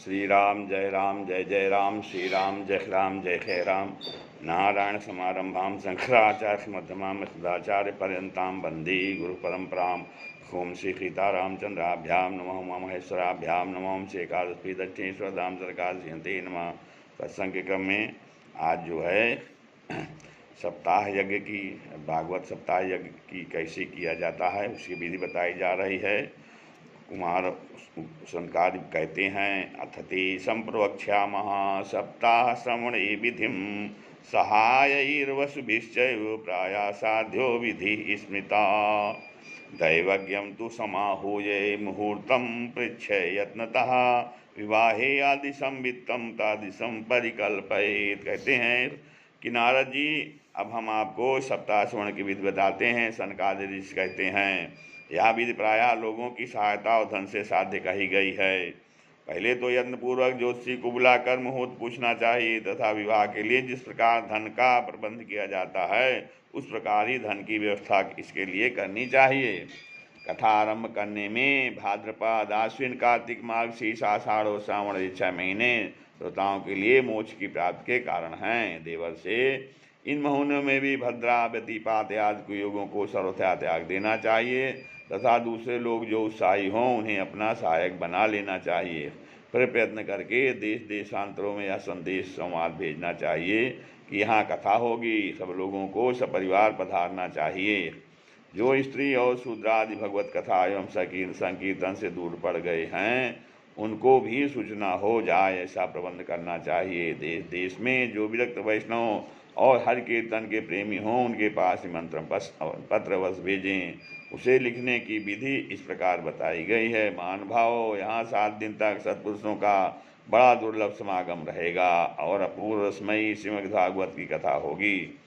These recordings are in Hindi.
श्री राम जय जय राम, श्री राम जय राम। नारायण समारंभां शंकराचार्य मध्यमां सदाचार्य पर्यंतां वंदे गुरु परंपरां। ओम श्री सीतारामचंद्राभ्यां नमः, उमा महेश्वराभ्यां नमः, ओम श्री एकादशी दक्षिणेश्वर धाम सरकार नमः। सत्संग के क्रम में आज जो है सप्ताह यज्ञ की, भागवत सप्ताह यज्ञ की कैसे किया जाता है उसकी विधि बताई जा रही है। कुमार सनकादि कहते हैं, अथते संप्रवक्ष्यामः सप्ताह श्रवणे विधिं सहायैर्वसुभिश्चैव प्रायासाध्यो विधि स्मृता। दैवज्ञं तु समाहूय मुहूर्तं पृच्छे यत्नतः विवाहे आदि संवित्तं तादृशं परिकल्पयेत्। कहते हैं कि नारद जी, अब हम आपको सप्ताह श्रवण की विधि बताते हैं। सनकादि ऋषि कहते हैं, यह विधि प्रायः लोगों की सहायता और धन से साध्य कही गई है। पहले तो यत्नपूर्वक ज्योतिषी को बुलाकर मुहूर्त पूछना चाहिए तथा विवाह के लिए जिस प्रकार धन का प्रबंध किया जाता है उस प्रकार ही धन की व्यवस्था इसके लिए करनी चाहिए। कथा आरंभ करने में भाद्रपद, आश्विन, कार्तिक, मार्गशीर्ष, आषाढ़ और श्रावण, ये 6 महीने श्रोताओं के लिए मोक्ष की प्राप्ति के कारण हैं। देवर से इन महीनों में भी भद्रा, व्यतिपात आदि कुयोगों को सर्वथा त्याग देना चाहिए तथा दूसरे लोग जो उत्साही हों उन्हें अपना सहायक बना लेना चाहिए। फिर प्रयत्न करके देश देशांतरों में यह संदेश संवाद भेजना चाहिए कि यहाँ कथा होगी, सब लोगों को सपरिवार पधारना चाहिए। जो स्त्री और शूद्रादि भगवत कथा एवं संकीर्तन से दूर पड़ गए हैं उनको भी सूचना हो जाए, ऐसा प्रबंध करना चाहिए। देश देश में जो विरक्त वैष्णव और हर कीर्तन के प्रेमी हों उनके पास निमंत्रण पत्र वश भेजें। उसे लिखने की विधि इस प्रकार बताई गई है। महानुभाव, यहाँ 7 दिन तक सत्पुरुषों का बड़ा दुर्लभ समागम रहेगा और अपूर्व रसमयी श्रीमद् भागवत की कथा होगी।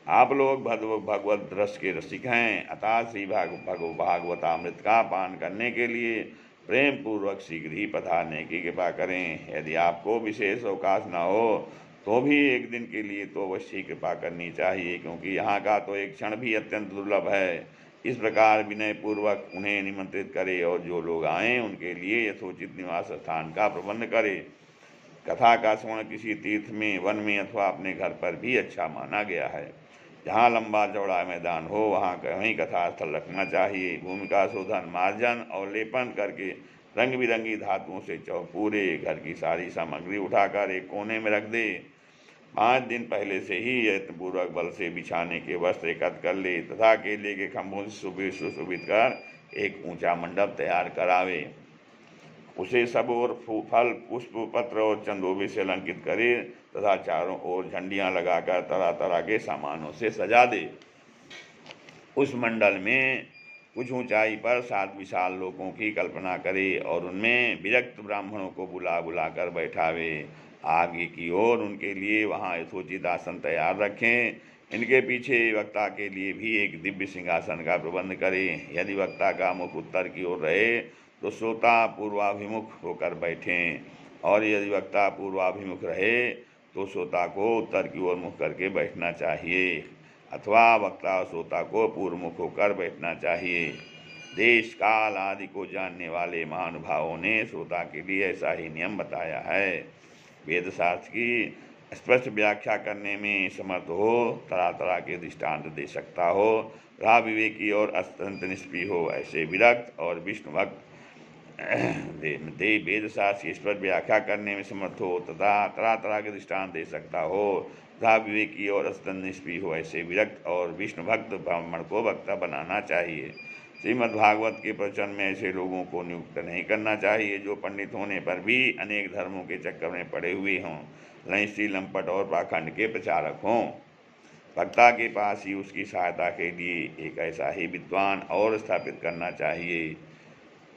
आप लोग भगवत रस के रसिक हैं, अतः श्री भागवतामृत का पान करने के लिए प्रेम पूर्वक शीघ्र ही पधारने की कृपा करें। यदि आपको विशेष अवकाश न हो तो भी एक दिन के लिए तो अवश्य कृपा करनी चाहिए, क्योंकि यहाँ का तो एक क्षण भी अत्यंत दुर्लभ है। इस प्रकार विनय पूर्वक उन्हें निमंत्रित करे और जो लोग आएँ उनके लिए यथोचित निवास स्थान का प्रबंध करे। कथा का श्रवण किसी तीर्थ में, वन में अथवा अपने घर पर भी अच्छा माना गया है। जहाँ लंबा चौड़ा मैदान हो वहाँ कहीं कथा स्थल रखना चाहिए। भूमि का शोधन, मार्जन और लेपन करके रंग बिरंगी धातुओं से पूरे घर की सारी सामग्री उठाकर एक कोने में रख दे। 5 दिन पहले से ही यत्नपूर्वक बल से बिछाने के वस्त्र एकत्र कर ले तथा केले के खंभों से सुशोभित कर एक ऊंचा मंडप तैयार करावे। उसे सब ओर फल, पुष्प, पत्र और चंदोबे से अलंकृत करे तथा चारों ओर झंडियां लगाकर तरह तरह के सामानों से सजा दे। उस मंडल में कुछ ऊंचाई पर 7 विशाल लोकों की कल्पना करे और उनमें विरक्त ब्राह्मणों को बुला बुलाकर बैठावे। आगे की ओर उनके लिए वहाँ यथोचित आसन तैयार रखें। इनके पीछे वक्ता के लिए भी एक दिव्य सिंहासन का प्रबंध करें। यदि वक्ता का मुख उत्तर की ओर रहे तो श्रोता पूर्वाभिमुख होकर बैठें, और यदि वक्ता पूर्वाभिमुख रहे तो श्रोता को उत्तर की ओर मुख करके बैठना चाहिए अथवा वक्ता और श्रोता को पूर्वमुख होकर बैठना चाहिए। देश काल आदि को जानने वाले महानुभावों ने श्रोता के लिए ऐसा ही नियम बताया है। वेद शास्त्र की स्पष्ट व्याख्या करने में समर्थ हो, तरह तरह के दृष्टांत दे सकता हो, राह विवेकी और अत्यंत निष्प्रिय हो, ऐसे विरक्त और विष्णु भक्त वेद शास्त्र की स्पष्ट व्याख्या करने में समर्थ हो तथा तरह तरह के दृष्टांत दे सकता हो, तथा विवेकी और अत्यंत निष्प्रिय हो, ऐसे विरक्त और विष्णु भक्त ब्राह्मण को वक्ता बनाना चाहिए। श्रीमद् भागवत के प्रवचन में ऐसे लोगों को नियुक्त नहीं करना चाहिए जो पंडित होने पर भी अनेक धर्मों के चक्कर में पड़े हुए हों, लंसी, लंपट और पाखंड के प्रचारक हों। वक्ता के पास ही उसकी सहायता के लिए एक ऐसा ही विद्वान और स्थापित करना चाहिए,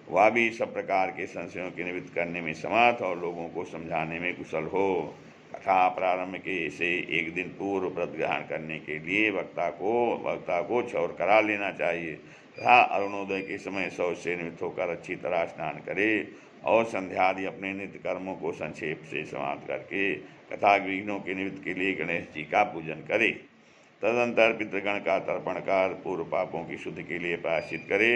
वह भी सब प्रकार के संशयों के निवृत्त करने में समर्थ और लोगों को समझाने में कुशल हो। कथा प्रारंभ के से एक दिन पूर्व व्रत ग्रहण करने के लिए वक्ता को क्षौर करा लेना चाहिए तथा अरुणोदय के समय शौच से निवृत्त होकर अच्छी तरह स्नान करे और संध्यादि अपने नित्य कर्मों को संक्षेप से समाप्त करके कथा विघ्नों के निवृत्त के लिए गणेश जी का पूजन करे। तदंतर पितृगण का तर्पण कर पूर्व पापों की शुद्धि के लिए प्रायश्चित करे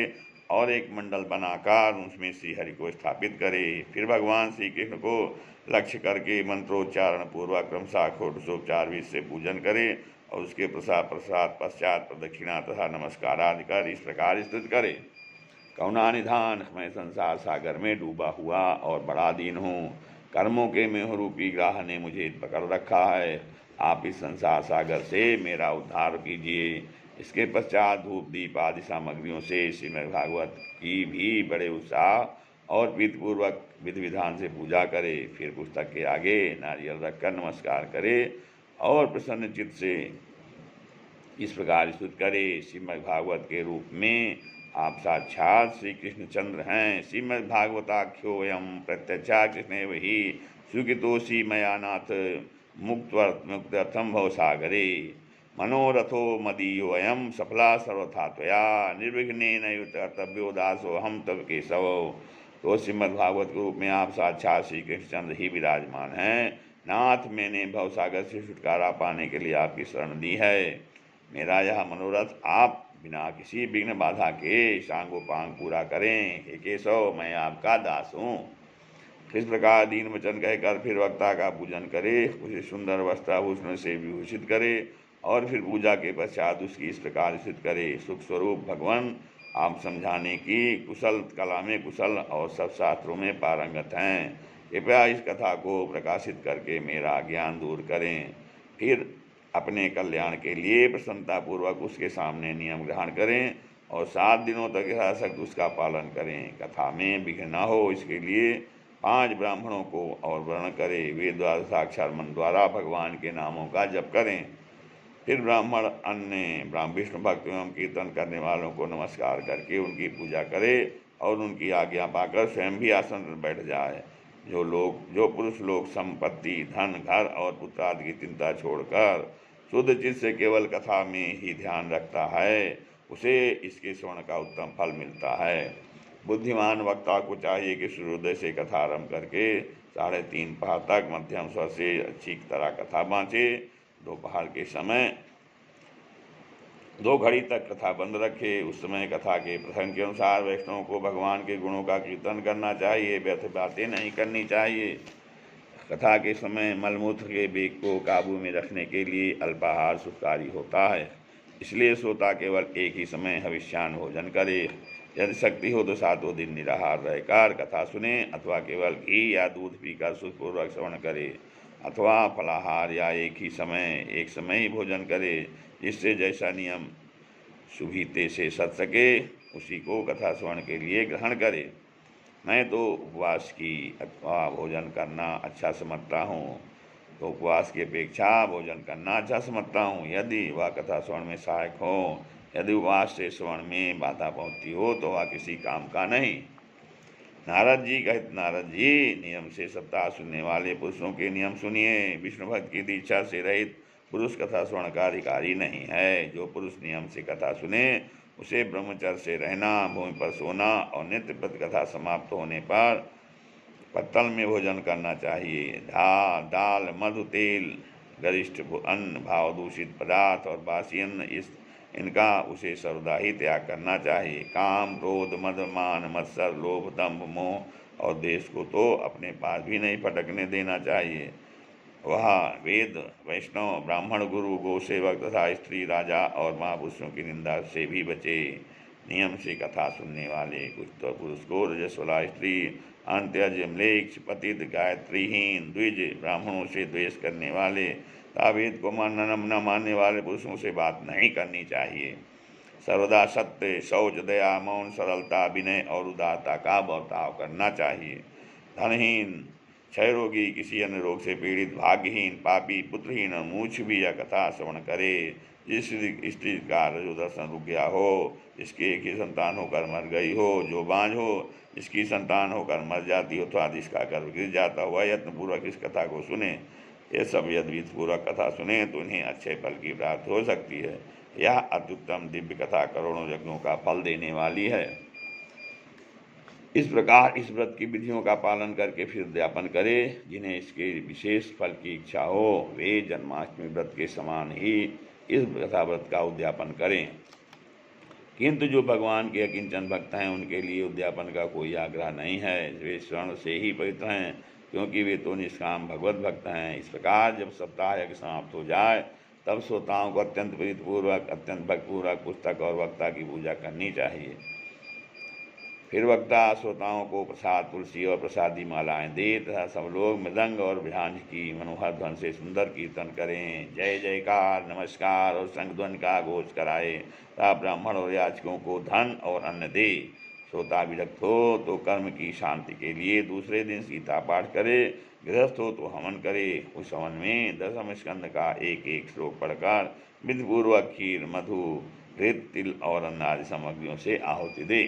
और एक मंडल बनाकर उसमें श्री हरि को स्थापित करे। फिर भगवान श्री कृष्ण को लक्ष्य करके मंत्रोच्चारण पूर्वक क्रमशः षोडशोपचार विधि से पूजन करे और उसके प्रसाद पश्चात प्रदक्षिणा तथा नमस्कार आदि कर इस प्रकार स्तुति करे। करुणानिधान, मैं संसार सागर में डूबा हुआ और बड़ा दीन हूँ। कर्मों के मोह रूपी ग्राह ने मुझे पकड़ रखा है। आप इस संसार सागर से मेरा उद्धार कीजिए। इसके पश्चात धूप दीप आदि सामग्रियों से श्रीमद् भागवत की भी बड़े उत्साह और प्रीतिपूर्वक विधि विधान से पूजा करे। फिर पुस्तक के आगे नारियल रखकर नमस्कार करे और प्रसन्न चित्त से इस प्रकार स्तुति करे। श्रीमद् भागवत के रूप में आप साक्षात श्री कृष्णचंद्र हैं। श्रीमद् भागवताख्योऽयं प्रत्यक्षा कृष्णे वही सुखितोषि मया नाथ मुक्त्यर्थम भवसागरे मनोरथो मदीयोऽयं सफला सर्वथा त्वया निर्विघ्नेन कर्तव्यो दासोऽहं तव केशव। तो श्रीमद् भागवत के रूप में आप साक्षात श्री कृष्णचंद्र ही विराजमान हैं। नाथ, मैंने भवसागर से छुटकारा पाने के लिए आपकी शरण दी है। मेरा यह मनोरथ आप बिना किसी विघ्न बाधा के सांगोपांग पूरा करें। हे केशव, मैं आपका दास हूँ। इस प्रकार दीन वचन कहकर फिर वक्ता का पूजन करे, उसे सुंदर वस्त्राभूषण से विभूषित करे और फिर पूजा के पश्चात उसकी इस प्रकार स्तुति करे। सुख स्वरूप भगवान, आप समझाने की कुशल कला में कुशल और सब शास्त्रों में पारंगत हैं। कृपया इस कथा को प्रकाशित करके मेरा ज्ञान दूर करें। फिर अपने कल्याण के लिए प्रसन्नतापूर्वक उसके सामने नियम ग्रहण करें और 7 दिनों तक यथाशक्ति उसका पालन करें। कथा में विघ्न न हो इसके लिए 5 ब्राह्मणों को और वर्ण करें। वे द्वादशाक्षर मंत्र द्वारा भगवान के नामों का जप करें। फिर ब्राह्मण अन्य विष्णु भक्त एवं कीर्तन करने वालों को नमस्कार करके उनकी पूजा करे और उनकी आज्ञा पाकर स्वयं भी आसन पर बैठ जाए। जो पुरुष लोग संपत्ति, धन, घर और पुत्र आदि की चिंता छोड़कर शुद्ध चित्त से केवल कथा में ही ध्यान रखता है, उसे इसके श्रवण का उत्तम फल मिलता है। बुद्धिमान वक्ता को चाहिए कि सूर्योदय से कथा आरंभ करके 3:30 पहाड़ तक मध्यम स्वर से अच्छी तरह कथा बाँचे। दोपहर के समय 2 घड़ी तक कथा बंद रखे। उस समय कथा के प्रसंग के अनुसार वैष्णव को भगवान के गुणों का कीर्तन करना चाहिए, व्यर्थ बातें नहीं करनी चाहिए। कथा के समय मलमूत्र के वेग को काबू में रखने के लिए अल्पाहार सुखकारी होता है, इसलिए श्रोता केवल एक ही समय हविष्यान्न भोजन करे। यदि शक्ति हो तो 7 दिन निराहार रहकर कथा सुने अथवा केवल घी या दूध पीकर सुखपूर्वक श्रवण करे अथवा फलाहार या एक समय ही भोजन करे। जिससे जैसा नियम सुविधि से सध सके उसी को कथा श्रवण के लिए ग्रहण करे। मैं तो उपवास की अथवा भोजन करना अच्छा समझता हूँ, तो उपवास की अपेक्षा भोजन करना अच्छा समझता हूँ यदि वह कथा श्रवण में सहायक हो। यदि उपवास से श्रवण में बाधा पहुँचती हो तो वह किसी काम का नहीं। नारद जी कहते, नारद जी, नियम से सप्ताह सुनने वाले पुरुषों के नियम सुनिए। विष्णु भक्त की दीक्षा से रहित पुरुष कथा श्रवण का अधिकारी नहीं है। जो पुरुष नियम से कथा सुने उसे ब्रह्मचर्य से रहना, भूमि पर सोना और नित्य प्रति कथा समाप्त होने पर पत्तल में भोजन करना चाहिए। दाल, मधु, तेल, गरिष्ठ अन्न, भाव दूषित पदार्थ और बासी अन्न इनका उसे सर्वदा ही त्याग करना चाहिए। काम, क्रोध, मद, मान, मत्सर, लोभ, दंभ, मोह और देश को तो अपने पास भी नहीं फटकने देना चाहिए। वह वेद, वैष्णव, ब्राह्मण, गुरु, गोसेवक तथा स्त्री, राजा और महापुरुषों की निंदा से भी बचे। नियम से कथा सुनने वाले कुछ तो पुरुष को रजस्वला स्त्री, अंत्यज, म्लेच्छ, पतित, गायत्रीहीन, द्विज, ब्राह्मणों से द्वेष करने वाले, वेद को न मानने वाले पुरुषों से बात नहीं करनी चाहिए। सर्वदा सत्य, शौच, दया, मौन, सरलता, विनय और उदारता का बर्ताव करना चाहिए। धनहीन, क्षय रोगी, किसी अन्य रोग से पीड़ित, भाग्यहीन, पापी, पुत्रहीन और मूर्छ भी यह कथा श्रवण करे। जिस स्त्री का रजोदर्शन रुक गया हो, जिसकी एक ही संतान होकर मर गई हो, जो बांझ हो, जिसकी संतान होकर मर जाती हो तो जिसका गर्भ गिर जाता हुआ यत्नपूर्वक इस कथा को सुने। ये सब यदि विधिपूर्वक कथा सुने तो इन्हें अच्छे फल की प्राप्ति हो सकती है। यह अत्युत्तम दिव्य कथा करोड़ों यज्ञों का फल देने वाली है। इस प्रकार इस व्रत की विधियों का पालन करके फिर उद्यापन करें। जिन्हें इसके विशेष फल की इच्छा हो वे जन्माष्टमी व्रत के समान ही इस कथा व्रत का उद्यापन करें। किंतु जो भगवान के अकिंचन भक्त हैं उनके लिए उद्यापन का कोई आग्रह नहीं है। वे स्वर्ण से ही पवित्र हैं, क्योंकि वे तो निष्काम भगवत भक्त हैं। इस प्रकार जब सप्ताह यज्ञ समाप्त हो जाए तब श्रोताओं को अत्यंत प्रीतिपूर्वक, अत्यंत भक्तिपूर्वक पुस्तक और वक्ता की पूजा करनी चाहिए। फिर वक्ता श्रोताओं को प्रसाद, तुलसी और प्रसादी मालाएं दे तथा सब लोग मृदंग और भांज की मनोहर ध्वन से सुंदर कीर्तन करें, जय जयकार, नमस्कार और शंख ध्वनि का घोष कराए तथा ब्राह्मण और याचकों को धन और अन्न दे। श्रोता विरक्त हो तो कर्म की शांति के लिए दूसरे दिन सीता पाठ करे, गृहस्थ हो तो हवन करे। उस हवन में दशम स्कंद का एक एक श्लोक पढ़कर विधिपूर्वक खीर, मधु, घृत, तिल और अन्न आदि सामग्रियों से आहुति दे,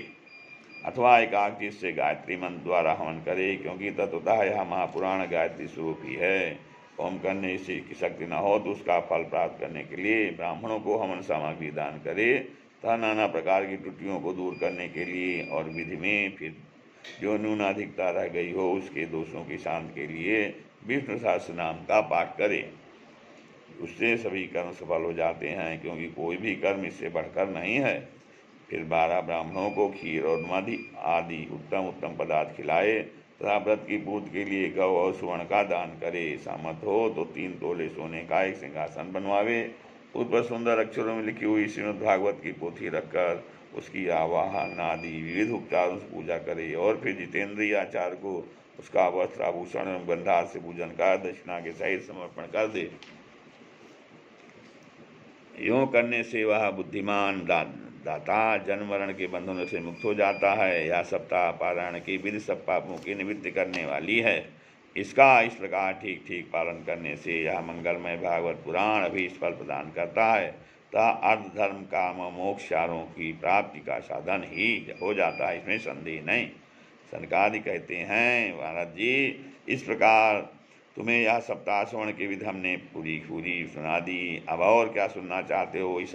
अथवा एकाग्र से गायत्री मंत्र द्वारा हवन करे, क्योंकि तत्वतः यह महापुराण गायत्री स्वरूप ही है। होम करने से की शक्ति न हो तो उसका फल प्राप्त करने के लिए ब्राह्मणों को हवन सामग्री दान करे तथा नाना प्रकार की त्रुटियों को दूर करने के लिए और विधि में फिर जो न्यूनाधिकता रह गई हो उसके दोषों की शांति के लिए विष्णु सहस्त्र नाम का पाठ करे। उससे सभी कर्म सफल हो जाते हैं, क्योंकि कोई भी कर्म इससे बढ़कर नहीं है। फिर 12 ब्राह्मणों को खीर और मधु आदि उत्तम उत्तम पदार्थ खिलाए तथा व्रत की पूर्ति के लिए गौ और सुवर्ण का दान करे। सामर्थ हो तो 3 तोले सोने का एक सिंहासन बनवावे, उस पर सुंदर अक्षरों में लिखी हुई श्रीमद् भागवत की पोथी रखकर उसकी आवाहन आदि विविध उपचारों से पूजा करे और फिर जितेंद्रिय आचार्य को उसका वस्त्र, आभूषण एवं गंधार से पूजन का दक्षिणा के सहित समर्पण कर दे। यूँ करने से वह बुद्धिमान दाता जन्म मरण के बंधनों से मुक्त हो जाता है। यह सप्ताह पारायण की विधि सब पापों की निवृत्ति करने वाली है। इसका इस प्रकार ठीक ठीक पालन करने से यह मंगलमय भागवत पुराण अभी फल प्रदान करता है तथा अर्थ, धर्म, काम और मोक्ष चारों की प्राप्ति का साधन ही हो जाता है, इसमें संदेह नहीं। सनकादि कहते हैं, महाराज जी, इस प्रकार तुम्हें यह सप्ताह श्रवण की विधि हमने पूरी पूरी सुना दी। अब और क्या सुनना चाहते हो? इस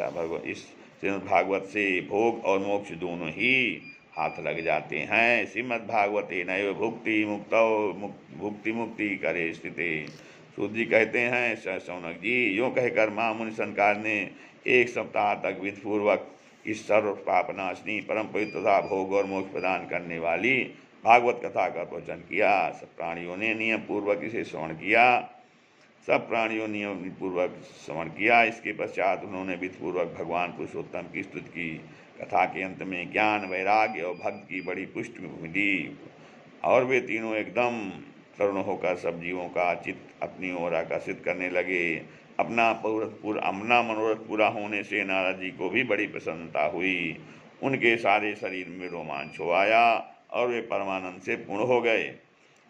श्रीमद् भागवत से भोग और मोक्ष दोनों ही हाथ लग जाते हैं। श्रीमद् भागवते नैव भुक्ति भुक्ति मुक्ति करे स्थिते। सूत जी कहते हैं, शौनक जी, यूँ कहकर महामुनि सनकार ने 1 सप्ताह तक विधिपूर्वक इस सर्व पापनाशनी परम पवित्र तथा भोग और मोक्ष प्रदान करने वाली भागवत कथा का प्रवचन किया। सब प्राणियों ने नियम पूर्वक इसे श्रवण किया। इसके पश्चात उन्होंने विधिपूर्वक भगवान पुरुषोत्तम की स्तुति की। कथा के अंत में ज्ञान, वैराग्य और भक्ति की बड़ी पुष्टि दी और वे तीनों एकदम तरुण होकर सब जीवों का चित्त अपनी ओर आकर्षित करने लगे। अपना मनोरथ पूरा होने से नारद जी को भी बड़ी प्रसन्नता हुई। उनके सारे शरीर में रोमांच हो आया और वे परमानंद से पूर्ण हो गए।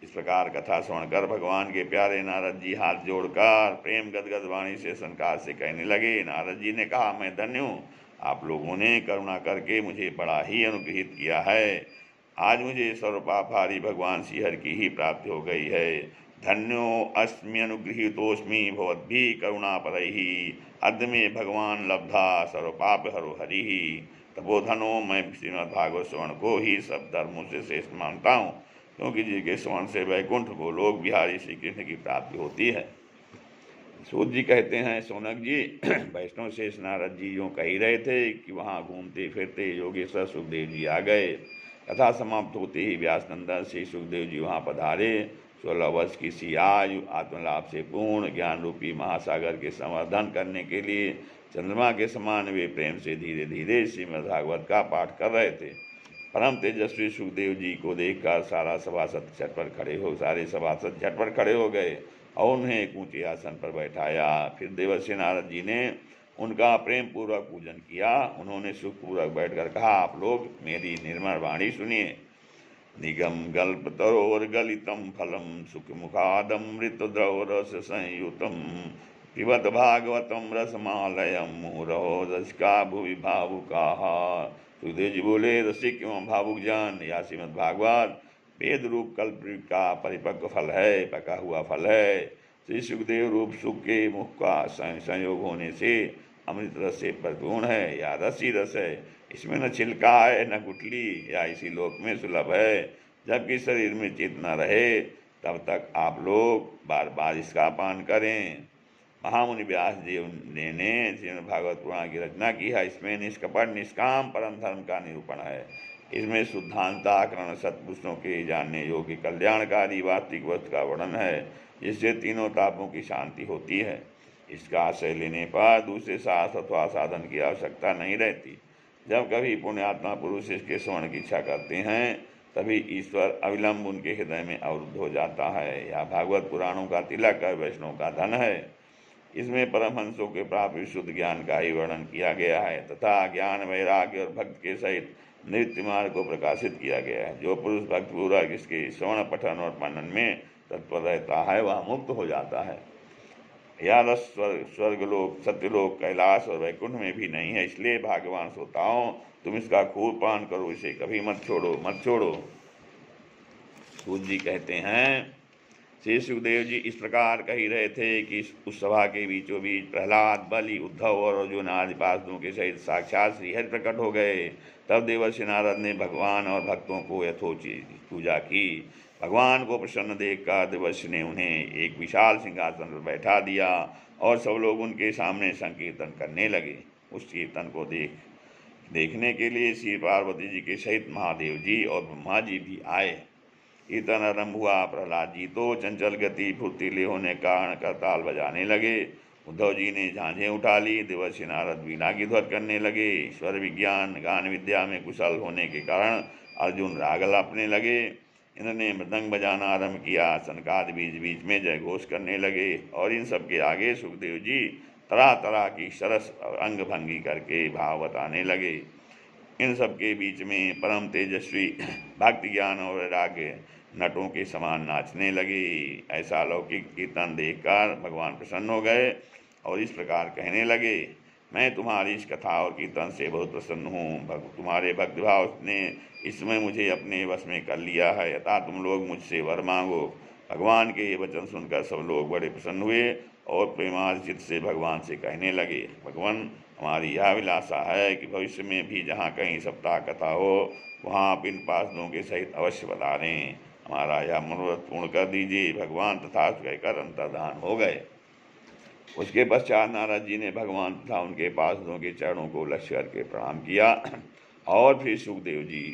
इस प्रकार कथा सुनकर भगवान के प्यारे नारद जी हाथ जोड़कर प्रेम गदगद वाणी से सनकार से कहने लगे। नारद जी ने कहा, मैं धन्य हूँ, आप लोगों ने करुणा करके मुझे बड़ा ही अनुग्रहित किया है। आज मुझे सर्वपापहारी भगवान श्रीहर की ही प्राप्ति हो गई है। धन्यो अस्मि अनुगृहीतोस्मि भवद्भिः करुणापरैः, अद्य में भगवान लब्धा सर्वपाप हरो हरिः। तपोधनो मैं श्रीमद्भागवत श्रवण को ही सब धर्मों से श्रेष्ठ मानता हूँ, क्योंकि जिसके श्रवण से वैकुंठ गोलोक बिहारी श्री कृष्ण की प्राप्ति होती है। सूत जी कहते हैं, शौनक जी, वैष्णव शेष नारद जी यूँ कह रहे थे कि वहाँ घूमते फिरते योगेश्वर सुखदेव जी आ गए। कथा समाप्त होते ही व्यासनंदन श्री सुखदेव जी वहाँ पधारे। 16 वर्ष की सी आयु आत्मलाभ से पूर्ण ज्ञान रूपी महासागर के संवर्धन करने के लिए चंद्रमा के समान वे प्रेम से धीरे धीरे श्रीमद् भागवत का पाठ कर रहे थे। परम तेजस्वी सुखदेव जी को देखकर सारे सभासद झटपट खड़े हो गए और उन्हें एक ऊंचे आसन पर बैठाया। फिर देवर्षि नारद जी ने उनका प्रेम पूर्वक पूजन किया। उन्होंने सुखपूर्वक बैठकर कहा, आप लोग मेरी निर्मल वाणी सुनिए। निगम गल्प तरोर गलितम फलम सुख मुखादमृत द्रव रस संयुतम पिबत भागवतम रसमालयम मुहुरहो रसिका भुवि भावुकाः। सुखदेव जी बोले, रसिक एवं भावुक जन, या श्रीमद् भागवत वेद रूप कल्प का परिपक्व फल है, पका हुआ फल है। श्री सुखदेव रूप सुख के मुख का संयोग होने से अमृत रस से परिपूर्ण है, या रस ही रस है। इसमें न छिलका है न गुठली, या इसी लोक में सुलभ है। जबकि शरीर में चित्त न रहे तब तक आप लोग बार बार इसका पान करें। महामुनि व्यास देव ने श्रीमद् भागवत पुराण की रचना की है। इसमें निष्कपट निष्काम परम धर्म का निरूपण है। इसमें शुद्धांता करण सत्पुरुषों के जानने योग्य कल्याणकारी वास्तविक वस्तु का वर्णन है, जिससे तीनों तापों की शांति होती है। इसका आश्रय लेने पर दूसरे शास्त्र अथवा साधन की आवश्यकता नहीं रहती। जब कभी पुण्यात्मा पुरुष इसके श्रवण की इच्छा करते हैं, तभी ईश्वर अविलंब उनके हृदय में अवरुद्ध हो जाता है। यह भागवत पुराणों का तिलक है, वैष्णव का धन है। इसमें परमहंसों के प्राप्त विशुद्ध ज्ञान का ही वर्णन किया गया है तथा ज्ञान वैराग्य और भक्त के सहित नित्य मार्ग को प्रकाशित किया गया है। जो पुरुष भक्तिपूर्वक इसके श्रवण पठन और मनन में तत्पर रहता है, वह मुक्त हो जाता है। यह रस स्वर्गलोक, सत्यलोक, कैलाश और वैकुंठ में भी नहीं है। इसलिए भाग्यवान श्रोताओं, तुम इसका खूब पान करो, इसे कभी मत छोड़ो, मत छोड़ो। सूत जी कहते हैं, श्री सुखदेव जी इस प्रकार कह ही रहे थे कि उस सभा के बीचों बीच प्रहलाद, बलि, उद्धव और अर्जुन आदि पार्षदों के सहित साक्षात श्रीहरि प्रकट हो गए। तब देवर्षि नारद ने भगवान और भक्तों को यथोचित पूजा की। भगवान को प्रसन्न देखकर देवर्षि ने उन्हें एक विशाल सिंहासन पर बैठा दिया और सब लोग उनके सामने संकीर्तन करने लगे। उस कीर्तन को देखने के लिए श्री पार्वती जी के सहित महादेव जी और ब्रह्मा जी भी आए। कीर्तन आरंभ हुआ। प्रहलाद जी तो चंचल गति फुर्तीले होने का कारण करताल बजाने लगे। उद्धव जी ने झांझें उठा ली। देवर्षि नारद वीणा की ध्वनि करने लगे। ईश्वर विज्ञान गान विद्या में कुशल होने के कारण अर्जुन राग लापने लगे। इन्होंने मृदंग बजाना आरंभ किया। सनकादि बीच बीच में जय घोष करने लगे और इन सबके आगे सुखदेव जी तरह तरह की सरस अंग भंगी करके भाव बताने लगे। इन सब के बीच में परम तेजस्वी भक्ति ज्ञान और वैराग्य नटों के समान नाचने लगे। ऐसा लौकिक कीर्तन देखकर भगवान प्रसन्न हो गए और इस प्रकार कहने लगे, मैं तुम्हारी इस कथा और कीर्तन से बहुत प्रसन्न हूँ। तुम्हारे भक्तिभाव ने इस समय मुझे अपने वश में कर लिया है। अतः तुम लोग मुझसे वर मांगो। भगवान के ये वचन सुनकर सब लोग बड़े प्रसन्न हुए और प्रेमार्जित से भगवान से कहने लगे, भगवान, हमारी यह अभिलाषा है कि भविष्य में भी जहाँ कहीं सप्ताह कथा हो, वहाँ आप इन पार्षदों के सहित अवश्य पधारें। हमारा यह मनोरथ पूर्ण कर दीजिए। भगवान तथास्तु कहकर अंतर्धान हो गए। उसके पश्चात नारद जी ने भगवान तथा उनके पार्षदों के चरणों को लक्ष्य करके प्रणाम किया और फिर सुखदेव जी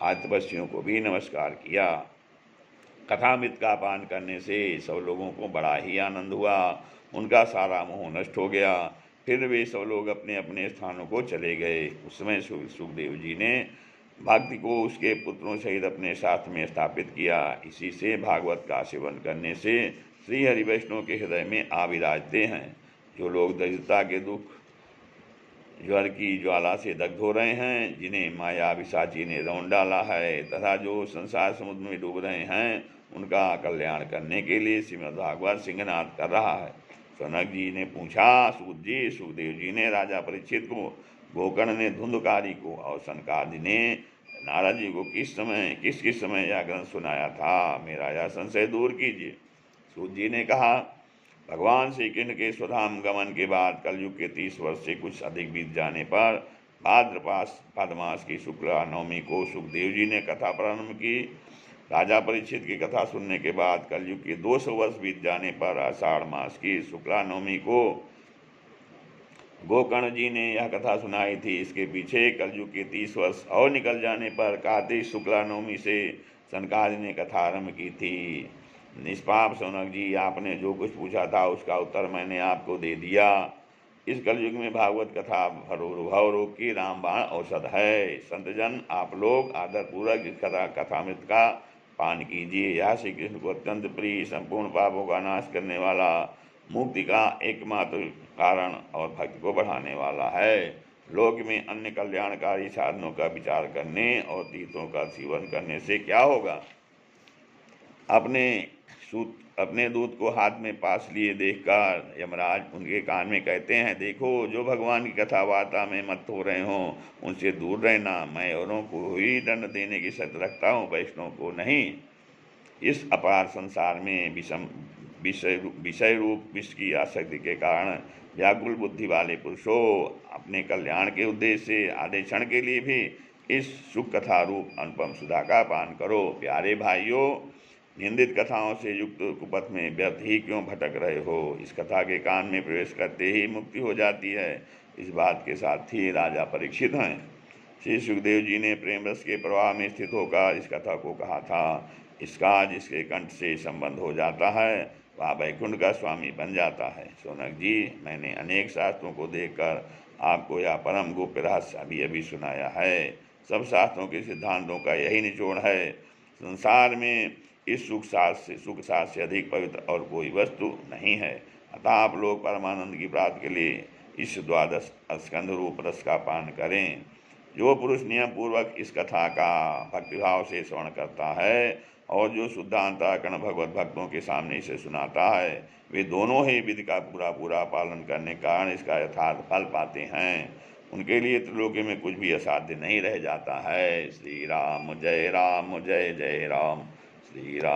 आदि तपस्वियों को भी नमस्कार किया। कथामृत का पान करने से सब लोगों को बड़ा ही आनंद हुआ। उनका सारा मोह नष्ट हो गया। फिर वे सब लोग अपने अपने स्थानों को चले गए। उस समय सुखदेव जी ने भक्ति को उसके पुत्रों सहित अपने साथ में स्थापित किया। इसी से भागवत का सेवन करने से श्री हरि वैष्णव के हृदय में आ विराजते हैं। जो लोग दरिद्रता के दुख ज्वर की ज्वाला से दग्ध हो रहे हैं, जिन्हें माया विसाची ने रौंद डाला है, तथा जो संसार समुद्र में डूब रहे हैं, उनका कल्याण करने के लिए श्रीमद् भागवत सिंहनाद कर रहा है। सनक जी ने पूछा, सूत जी, सुखदेव जी ने राजा परीक्षित को, गोकर्ण ने धुंधकारी को और सनकादि ने नारद जी को किस समय यह ग्रंथ सुनाया था, मेरा यह संशय दूर कीजिए। सूत जी ने कहा, भगवान श्री कृष्ण के स्वधाम गमन के बाद कलयुग के 30 वर्ष से कुछ अधिक बीत जाने पर भाद्रपद मास की शुक्ला नवमी को सुखदेव जी ने कथा प्रारंभ की। राजा परीक्षित की कथा सुनने के बाद कलयुग के 200 वर्ष बीत जाने पर आषाढ़ मास की शुक्ला नवमी को गोकर्ण जी ने यह कथा सुनाई थी। इसके पीछे कलयुग के 30 वर्ष और निकल जाने पर कार्तिक शुक्ला नवमी से सनकादि ने कथा आरंभ की थी। निष्पाप सौनक जी, आपने जो कुछ पूछा था उसका उत्तर मैंने आपको दे दिया। इस कलयुग में भागवत कथा भव रोग की रामबाण औषध है। संतजन, आप लोग आदरपूर्वक इस कथामृत का पान कीजिए। यह श्री कृष्ण को अत्यंत प्रिय, संपूर्ण पापों का नाश करने वाला, मुक्ति का एकमात्र कारण और भक्ति को बढ़ाने वाला है। लोक में अन्य कल्याणकारी साधनों का विचार करने और तीर्थों का सेवन करने से क्या होगा। अपने दूत को हाथ में पास लिए देखकर यमराज उनके कान में कहते हैं, देखो, जो भगवान की कथा वार्ता में मत हो रहे हों, उनसे दूर रहना। मैं औरों को ही दंड देने की शर्त रखता हूँ, वैष्णव को नहीं। इस अपार संसार में विषय रूप विष की आसक्ति के कारण व्याकुल बुद्धि वाले पुरुषों, अपने कल्याण के उद्देश्य से आधे क्षण के लिए भी इस सुख कथा रूप अनुपम सुधा का पान करो। प्यारे भाइयों, निंदित कथाओं से युक्त कुपथ में व्यर्थ ही क्यों भटक रहे हो? इस कथा के कान में प्रवेश करते ही मुक्ति हो जाती है। इस बात के साथ ही राजा परीक्षित हैं। श्री सुखदेव जी ने प्रेम रस के प्रवाह में स्थित होकर इस कथा को कहा था। इसका जिसके कंठ से संबंध हो जाता है वह वैकुंठ का स्वामी बन जाता है। शौनक जी, मैंने अनेक शास्त्रों को देखकर आपको यह परम गुप्त रहस्य अभी अभी सुनाया है। सब शास्त्रों के सिद्धांतों का यही निचोड़ है। संसार में इस सुख साथ से अधिक पवित्र और कोई वस्तु नहीं है। अतः आप लोग परमानंद की प्राप्ति के लिए इस द्वादश स्कंध रूप रस का पान करें। जो पुरुष नियम पूर्वक इस कथा का भक्तिभाव से श्रवण करता है और जो शुद्धांतःकरण भगवत भक्तों के सामने इसे सुनाता है, वे दोनों ही विधि का पूरा पालन करने के कारण इसका यथार्थ फल पाते हैं। उनके लिए त्रिलोकी में कुछ भी असाध्य नहीं रह जाता है। श्री राम जय जय राम। श्री राम।